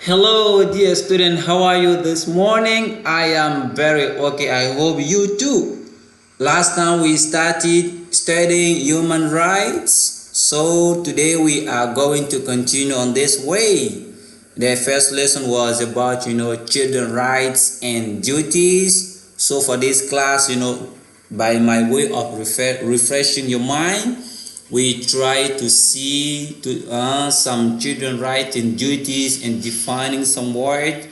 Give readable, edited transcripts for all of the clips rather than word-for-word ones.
Hello, dear student. How are you this morning? I am very okay. I hope you too. Last time we started studying human rights, so today we are going to continue on this way. The first lesson was about children rights and duties. So for this class, by my way of refreshing your mind, we try to see some children rights and duties and defining some word,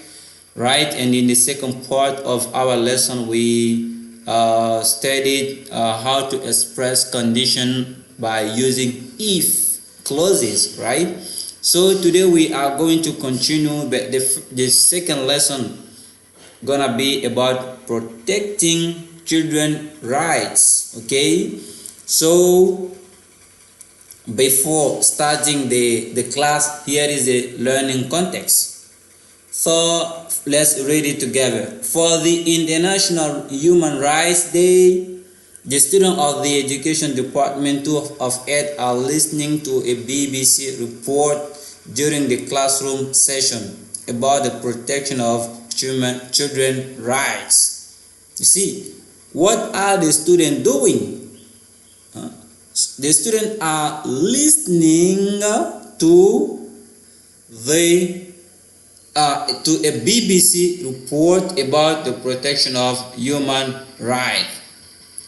right? And in the second part of our lesson we studied how to express condition by using if clauses, right? So today we are going to continue, but the second lesson gonna be about protecting children rights. Okay, so before starting the class, here is the learning context. So let's read it together. For the International Human Rights Day, the students of the Education Department of Aide are listening to a BBC report during the classroom session about the protection of children rights. You see, what are the students doing? The students are listening to the to a BBC report about the protection of human rights.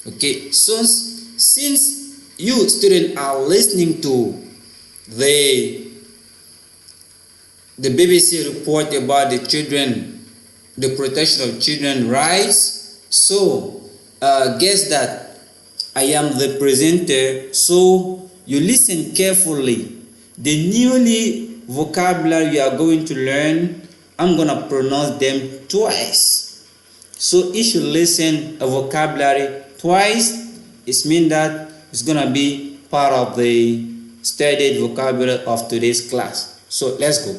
Okay, so since you students are listening to the BBC report about the protection of children rights, so guess that I am the presenter, so you listen carefully. The newly vocabulary you are going to learn, I'm gonna pronounce them twice. So if you listen a vocabulary twice, it means that it's gonna be part of the studied vocabulary of today's class. So let's go.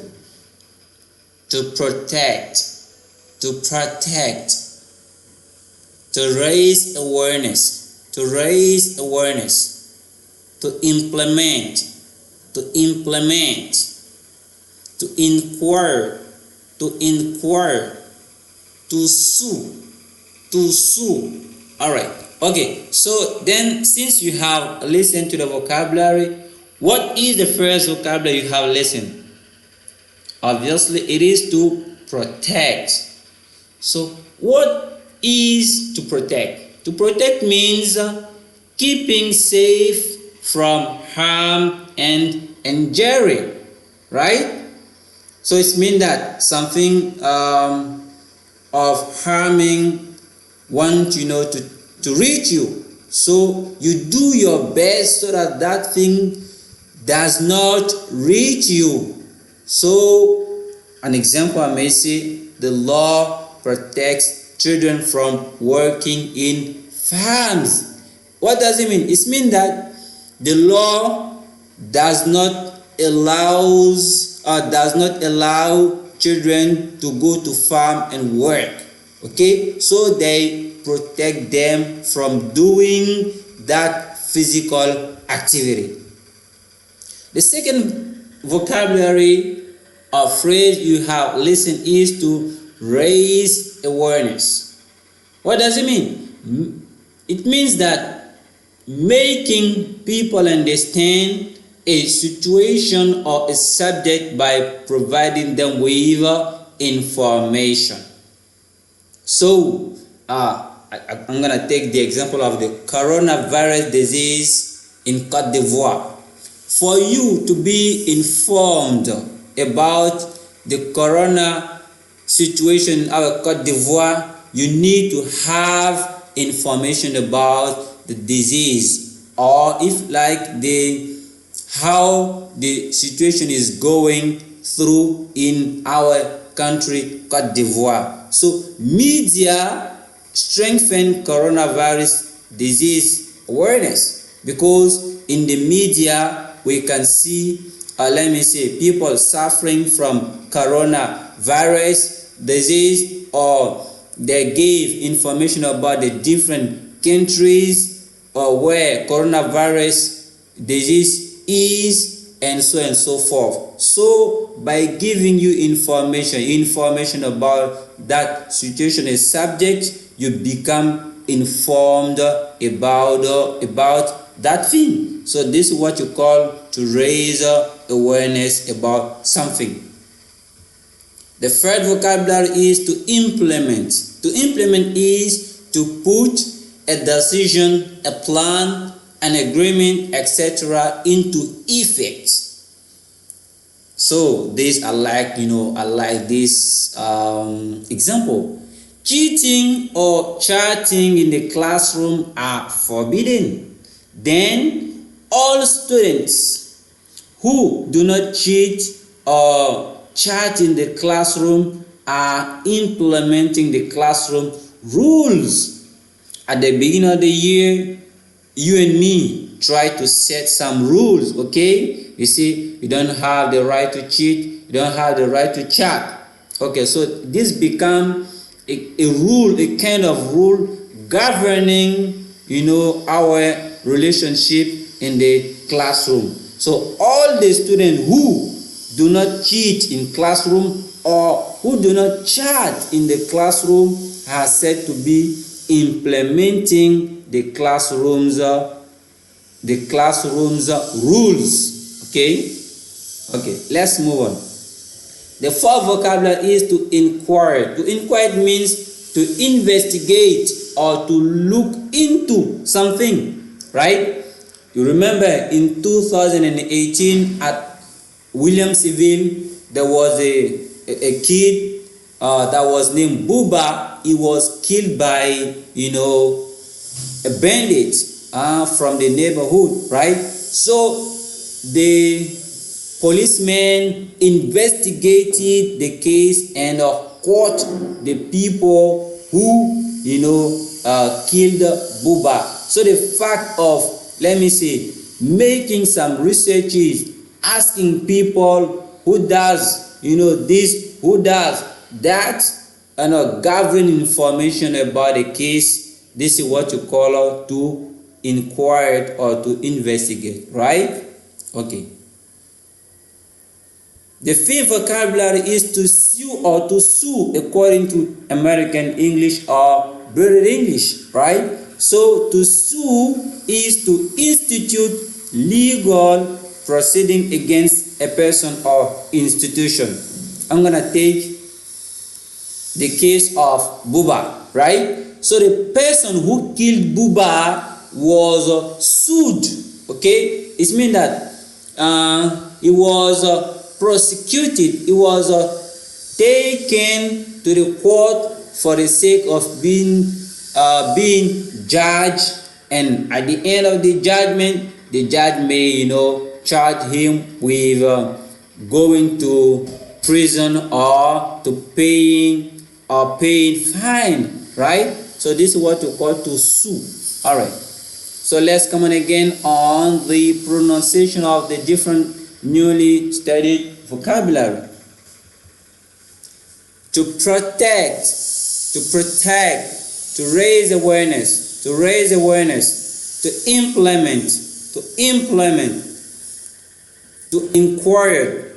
To protect, to protect, to raise awareness, to raise awareness, to implement, to implement, to inquire, to inquire, to sue, to sue. All right. Okay. So then, since you have listened to the vocabulary, what is the first vocabulary you have listened? Obviously, it is to protect. So what is to protect? To protect means keeping safe from harm and injury, right? So it means that something of harming want to reach you. So you do your best so that that thing does not reach you. So an example I may say, the law protects children from working in farms. What does it mean? It means that the law does not allow children to go to farm and work. Okay, so they protect them from doing that physical activity. The second vocabulary or phrase you have listened is to raise awareness. What does it mean? It means that making people understand a situation or a subject by providing them with information. So I'm going to take the example of the coronavirus disease in Cote d'Ivoire. For you to be informed about the corona situation in our Cote d'Ivoire, you need to have information about the disease, or if like how the situation is going through in our country, Cote d'Ivoire. So media strengthen coronavirus disease awareness, because in the media we can see people suffering from coronavirus disease, or they give information about the different countries or where coronavirus disease is, and so forth. So by giving you information about that situation, a subject, you become informed about that thing. So this is what you call to raise awareness about something. The third vocabulary is to implement. To implement is to put a decision, a plan, an agreement, etc. into effect. So these are like, I like this example. Cheating or chatting in the classroom are forbidden. Then all students who do not cheat or chat in the classroom are implementing the classroom rules. At the beginning of the year, you and me try to set some rules, okay? You see, you don't have the right to cheat, you don't have the right to chat. Okay, so this become a rule, a kind of rule governing, our relationship in the classroom. So all the students who do not cheat in classroom or who do not chat in the classroom are said to be implementing the classroom's rules. Okay, let's move on. The fourth vocabulary is to inquire. To inquire means to investigate or to look into something, right? You remember in 2018 at Williamsville, there was a kid that was named Buba. He was killed by, a bandit from the neighborhood, right? So the policemen investigated the case and caught the people who, killed Buba. So the fact of, making some researches, asking people who does, this, who does that, and gathering information about the case. This is what you call to inquire or to investigate, right? Okay. The fifth vocabulary is to sue or to sue according to American English or British English, right? So to sue is to institute legal proceeding against a person or institution. I'm gonna take the case of Buba, right? So the person who killed Buba was sued. Okay, it means that he was prosecuted. He was taken to the court for the sake of being judged, and at the end of the judgment, the judge may charge him with going to prison or to paying fine, right? So this is what we call to sue. All right, so let's come on again on the pronunciation of the different newly studied vocabulary. To protect, to raise awareness, to implement, to inquire,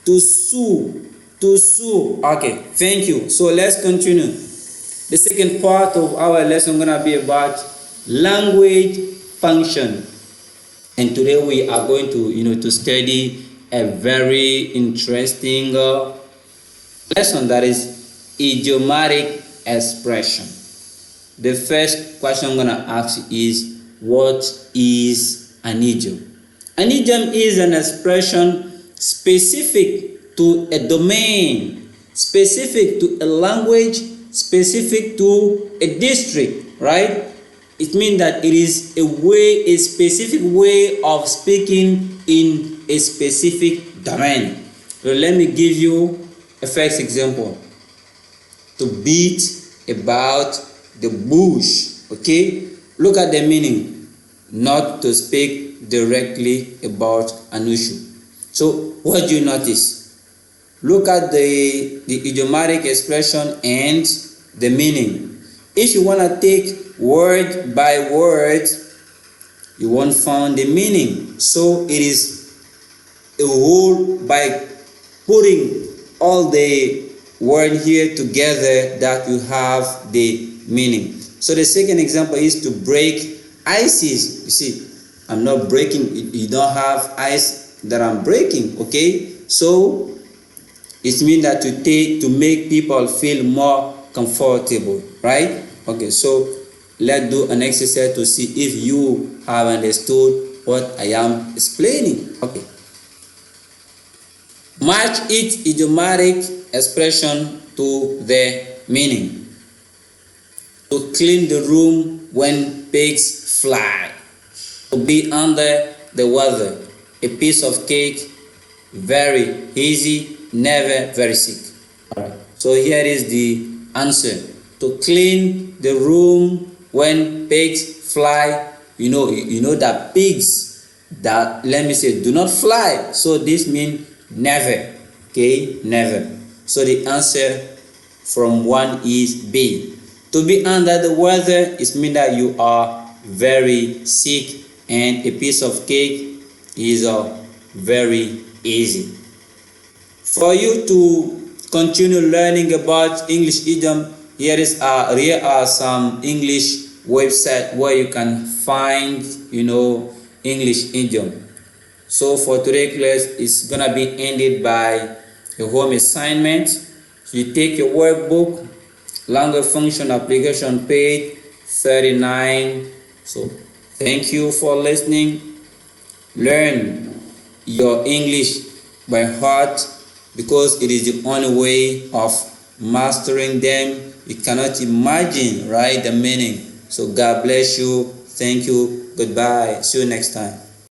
to sue. Okay, thank you. So let's continue. The second part of our lesson is going to be about language function. And today we are going to study a very interesting lesson, that is idiomatic expression. The first question I'm going to ask is, what is an idiom? An idiom is an expression specific to a domain, specific to a language, specific to a district, right? It means that it is a specific way of speaking in a specific domain. So let me give you a first example. To beat about the bush. Okay? Look at the meaning. Not to speak directly about an issue. So what do you notice? Look at the idiomatic expression and the meaning. If you want to take word by word, you won't find the meaning. So it is a whole by putting all the word here together that you have the meaning. So the second example is to break ices. You see, I'm not breaking, you don't have ice that I'm breaking, okay? So it means that to make people feel more comfortable, right? Okay, so let's do an exercise to see if you have understood what I am explaining. Okay. Match each idiomatic expression to the meaning. To clean the room when pigs fly. To be under the weather. A piece of cake, very easy, never very sick. Alright. So here is the answer. To clean the room when pigs fly. You know that pigs that, let me say, do not fly. So this means never. Okay, never. So the answer from one is B. To be under the weather, it means that you are very sick, and a piece of cake is very easy. For you to continue learning about English idiom, here are some English website where you can find English idiom. So for today's class, it's gonna be ended by a home assignment. So you take your workbook, language function application page 39. So thank you for listening. Learn your English by heart, because it is the only way of mastering them. You cannot imagine, right, the meaning. So God bless you. Thank you. Goodbye. See you next time.